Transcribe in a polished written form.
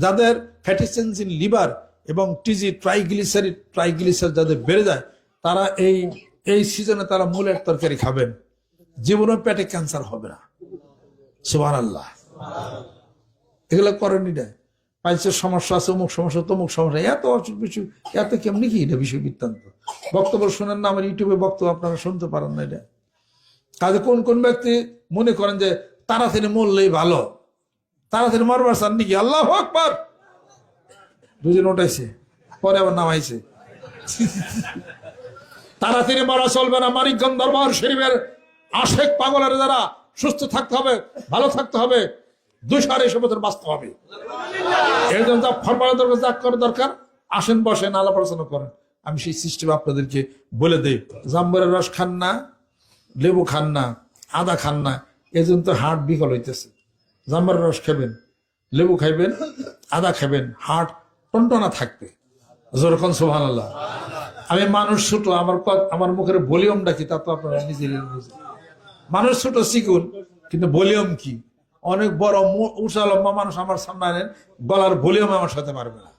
যাদের fatty sense in liver এবং টিজি triglyceride যাদের বেড়ে যায়, তারা এই সিজনে তারা মূলের তরকারি খাবেন, জীবনে পেটে ক্যান্সার হবে না। সুবহানাল্লাহ। এগুলো করেনি না, পাইছের সমস্যা আছে, অমুক সমস্যা তমুক সমস্যা, এত অসুখ বিসুখ, এত কেমনি কি এটা বিষয় বৃত্তান্ত। বক্তব্য শোনেন না, আমার ইউটিউবে বক্তব্য আপনারা শুনতে পারেন না। এটা কাজে কোন কোন ব্যক্তি মনে করেন যে তাড়াতাড়ি মরলেই ভালো, তাড়াতাড়ি মরবার চান নাকি? আল্লাহু আকবার, দুজন ওঠাইছে পরে আবার নামাইছে। তাড়াতাড়ি মারা চলবে না। মানিকগঞ্জ দরবার শরীফের আশেক পাগলের দ্বারা সুস্থ থাকতে হবে, ভালো থাকতে হবে, 250 বছর বাঁচতে হবে। এর জন্য যা ফরমানের দরকার, যা করার দরকার, আসেন বসেন আলাপ আলোচনা করেন। আমি সেই সিস্টেম আপনাদেরকে বলে দেই। জাম্বুরের রস খান না, লেবু খান না, আদা খান না, এই জন্য তো হার্ট বিকল হইতেছে। জাম্বুরের রস খাবেন, লেবু খাইবেন, আদা খাবেন, হার্ট টনটনা থাকবে। যেরকম সুবহানাল্লাহ। আমি মানুষ ছোট, আমার মুখের ভলিউমটা কি তা তো আপনারা নিজেই বুঝেন। মানুষ ছোট চিকুন, কিন্তু ভলিউম কি? অনেক বড় উঁচা লম্বা মানুষ আমার সামনে আনেন, গলার ভলিউম আমার সাথে পারবে না।